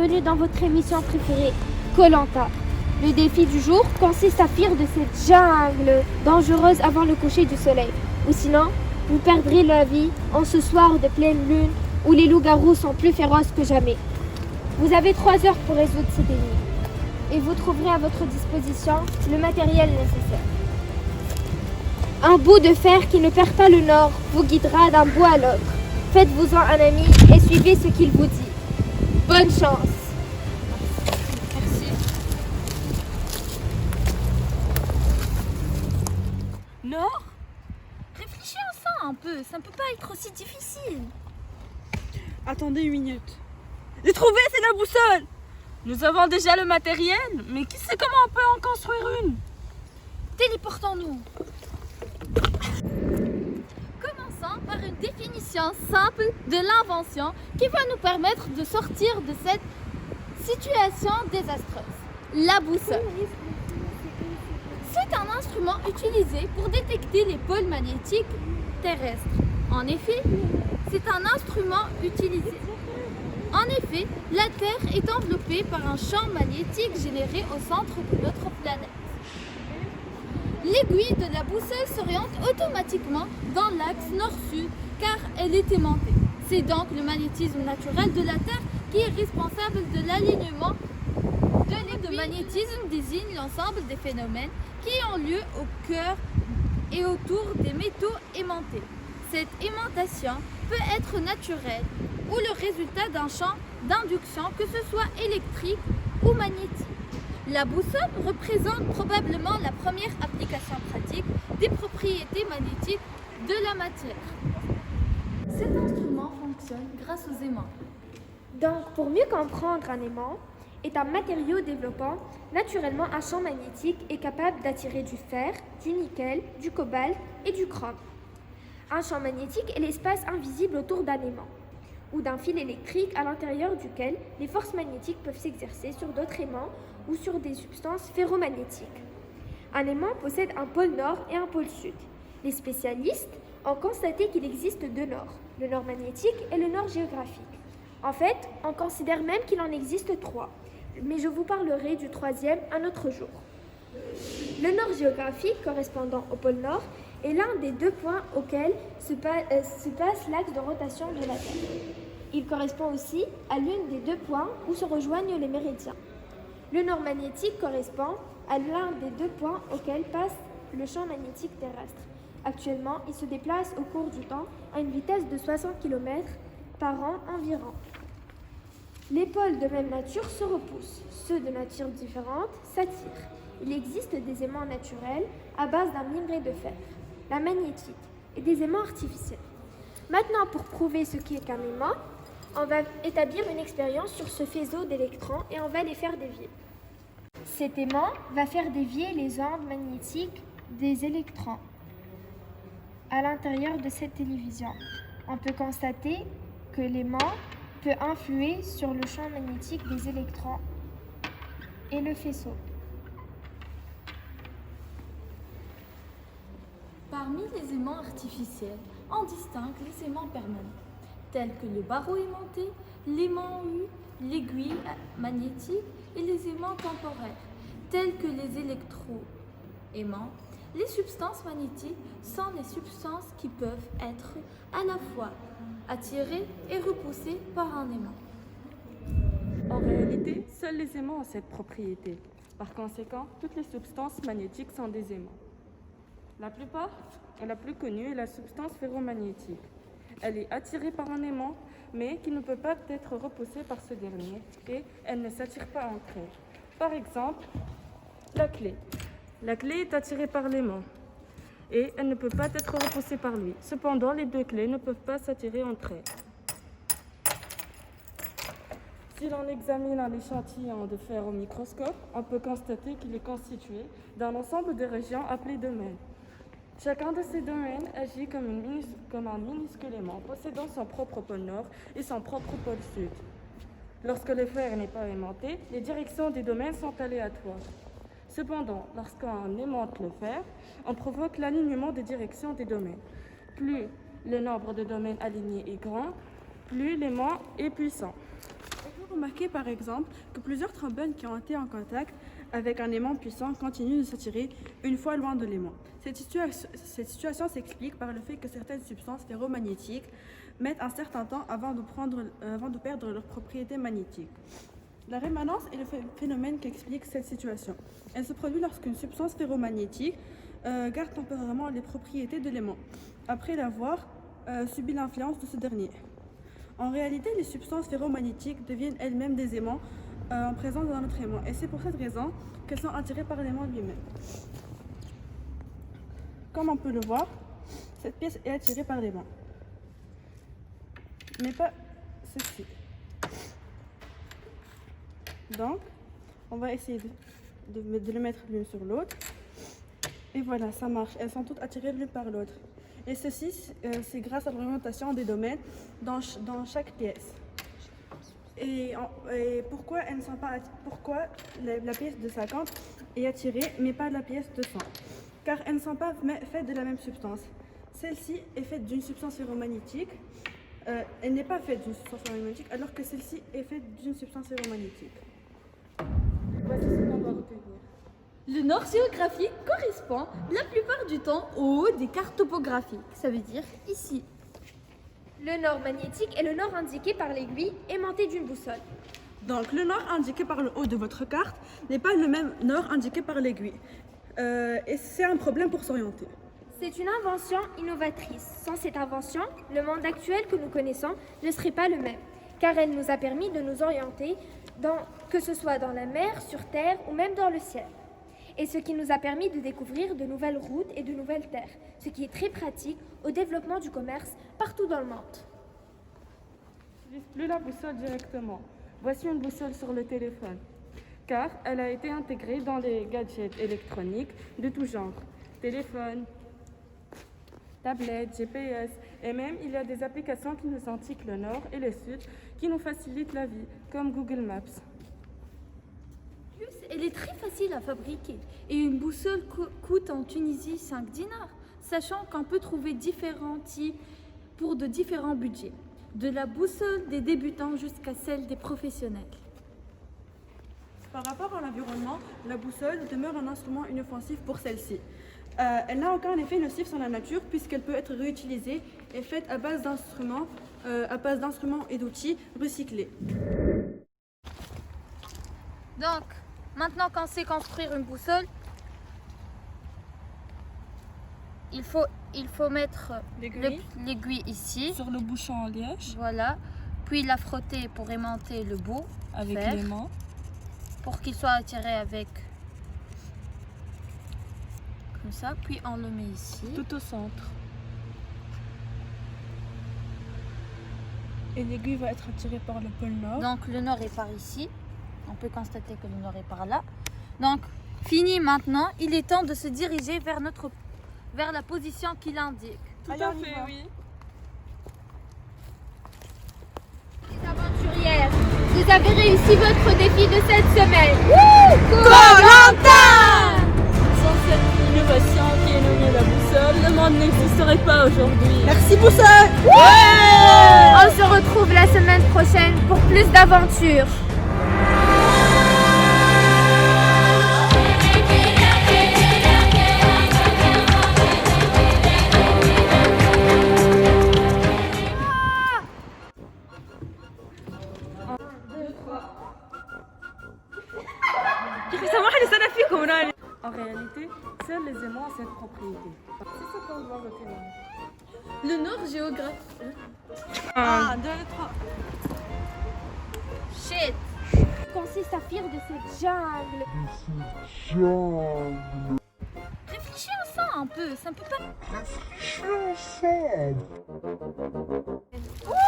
bienvenue dans votre émission préférée, Koh Lanta. Le défi du jour consiste à fuir de cette jungle dangereuse avant le coucher du soleil. Ou sinon, vous perdrez la vie en ce soir de pleine lune où les loups-garous sont plus féroces que jamais. Vous avez 3 heures pour résoudre cette énigme et vous trouverez à votre disposition le matériel nécessaire. Un bout de fer qui ne perd pas le nord vous guidera d'un bout à l'autre. Faites-vous-en un ami et suivez ce qu'il vous dit. Bonne chance! Merci. Nord? Réfléchis ensemble un peu, ça ne peut pas être aussi difficile. Attendez une minute. J'ai trouvé, c'est la boussole! Nous avons déjà le matériel, mais qui sait comment on peut en construire une? Téléportons-nous. Commençons par une définition simple de l'invention qui va nous permettre de sortir de cette situation désastreuse. La boussole. C'est un instrument utilisé pour détecter les pôles magnétiques terrestres. En effet, c'est un instrument utilisé. En effet, la Terre est enveloppée par un champ magnétique généré au centre de notre planète. L'aiguille de la boussole s'oriente automatiquement dans l'axe nord-sud car elle est aimantée. C'est donc le magnétisme naturel de la Terre qui est responsable de l'alignement de l'aiguille. Le magnétisme désigne l'ensemble des phénomènes qui ont lieu au cœur et autour des métaux aimantés. Cette aimantation peut être naturelle ou le résultat d'un champ d'induction, que ce soit électrique ou magnétique. La boussole représente probablement la première application pratique des propriétés magnétiques de la matière. Cet instrument fonctionne grâce aux aimants. Donc, pour mieux comprendre un aimant, est un matériau développant naturellement un champ magnétique et capable d'attirer du fer, du nickel, du cobalt et du chrome. Un champ magnétique est l'espace invisible autour d'un aimant ou d'un fil électrique à l'intérieur duquel les forces magnétiques peuvent s'exercer sur d'autres aimants ou sur des substances ferromagnétiques. Un aimant possède un pôle nord et un pôle sud. Les spécialistes ont constaté qu'il existe 2 nords, le nord magnétique et le nord géographique. En fait, on considère même qu'il en existe 3, mais je vous parlerai du 3e un autre jour. Le nord géographique, correspondant au pôle nord, est l'un des 2 points auxquels se passe l'axe de rotation de la Terre. Il correspond aussi à l'une des 2 points où se rejoignent les méridiens. Le nord magnétique correspond à l'un des 2 points auxquels passe le champ magnétique terrestre. Actuellement, il se déplace au cours du temps à une vitesse de 60 km par an environ. Les pôles de même nature se repoussent, ceux de nature différente s'attirent. Il existe des aimants naturels à base d'un minerai de fer, la magnétique, et des aimants artificiels. Maintenant, pour prouver ce qu'est qu'un aimant, on va établir une expérience sur ce faisceau d'électrons et on va les faire dévier. Cet aimant va faire dévier les ondes magnétiques des électrons à l'intérieur de cette télévision. On peut constater que l'aimant peut influer sur le champ magnétique des électrons et le faisceau. Parmi les aimants artificiels, on distingue les aimants permanents, tels que le barreau aimanté, l'aimant U, l'aiguille magnétique et les aimants temporaires, tels que les électro-aimants. Les substances magnétiques sont les substances qui peuvent être à la fois attirées et repoussées par un aimant. En réalité, seuls les aimants ont cette propriété. Par conséquent, toutes les substances magnétiques sont des aimants. La plus connue est la substance ferromagnétique. Elle est attirée par un aimant, mais qui ne peut pas être repoussée par ce dernier, et elle ne s'attire pas entre elles. Par exemple, la clé. La clé est attirée par l'aimant, et elle ne peut pas être repoussée par lui. Cependant, les 2 clés ne peuvent pas s'attirer entre elles. Si l'on examine un échantillon de fer au microscope, on peut constater qu'il est constitué d'un ensemble de régions appelées domaines. Chacun de ces domaines agit comme un minuscule aimant possédant son propre pôle nord et son propre pôle sud. Lorsque le fer n'est pas aimanté, les directions des domaines sont aléatoires. Cependant, lorsqu'on aimante le fer, on provoque l'alignement des directions des domaines. Plus le nombre de domaines alignés est grand, plus l'aimant est puissant. On peut remarquer par exemple que plusieurs trombones qui ont été en contact avec un aimant puissant continuent de s'attirer une fois loin de l'aimant. Cette situation s'explique par le fait que certaines substances ferromagnétiques mettent un certain temps avant de perdre leurs propriétés magnétiques. La rémanence est le phénomène qui explique cette situation. Elle se produit lorsqu'une substance ferromagnétique garde temporairement les propriétés de l'aimant, après l'avoir subi l'influence de ce dernier. En réalité, les substances ferromagnétiques deviennent elles-mêmes des aimants en présence dans notre aimant, et c'est pour cette raison qu'elles sont attirées par l'aimant lui-même. Comme on peut le voir, cette pièce est attirée par l'aimant, mais pas ceci. Donc, on va essayer de le mettre l'une sur l'autre. Et voilà, ça marche. Elles sont toutes attirées l'une par l'autre. Et ceci, c'est grâce à l'orientation des domaines dans chaque pièce. Et pourquoi la pièce de 50 est attirée, mais pas la pièce de 100? Car elles ne sont pas faites de la même substance. Celle-ci est faite d'une substance ferromagnétique. Elle n'est pas faite d'une substance ferromagnétique, alors que celle-ci est faite d'une substance ferromagnétique. Voici ce qu'on doit retenir. Le nord géographique correspond la plupart du temps au haut des cartes topographiques, ça veut dire ici. Le nord magnétique est le nord indiqué par l'aiguille aimantée d'une boussole. Donc le nord indiqué par le haut de votre carte n'est pas le même nord indiqué par l'aiguille. Et c'est un problème pour s'orienter. C'est une invention innovatrice. Sans cette invention, le monde actuel que nous connaissons ne serait pas le même, car elle nous a permis de nous orienter, que ce soit dans la mer, sur terre ou même dans le ciel. Et ce qui nous a permis de découvrir de nouvelles routes et de nouvelles terres, ce qui est très pratique au développement du commerce partout dans le monde. N'utilise plus la boussole directement. Voici une boussole sur le téléphone, car elle a été intégrée dans les gadgets électroniques de tout genre. Téléphone, tablette, GPS, et même il y a des applications qui nous indiquent le nord et le sud, qui nous facilitent la vie, comme Google Maps. Elle est très facile à fabriquer et une boussole coûte en Tunisie 5 dinars, sachant qu'on peut trouver différents types pour de différents budgets, de la boussole des débutants jusqu'à celle des professionnels. Par rapport à l'environnement, la boussole demeure un instrument inoffensif pour celle-ci. Elle n'a aucun effet nocif sur la nature puisqu'elle peut être réutilisée et faite à base d'instruments et d'outils recyclés. Donc, maintenant qu'on sait construire une boussole, il faut mettre l'aiguille ici, Sur le bouchon en liège, voilà, puis la frotter pour aimanter le bout avec fer, l'aimant. pour qu'il soit attiré avec, comme ça, puis on le met ici. Tout au centre. Et l'aiguille va être attirée par le pôle nord. Donc le nord est par ici, on peut constater que le nord est par là. Donc fini maintenant, il est temps de se diriger vers la position qu'il indique. Tout à fait, oui. Les aventurières, vous avez réussi votre défi de cette semaine. Sans cette innovation qui est nommée la boussole, le monde n'existerait pas aujourd'hui. Merci boussole. On se retrouve la semaine prochaine pour plus d'aventures. En réalité, seuls les aimants ont cette propriété. C'est ce qu'on doit retenir. Le nord géographique. 1, 2, 3. Shit. Qu'en ces saphirs de cette jungle. Réfléchis ensemble un peu, ça ne peut pas. Ouh,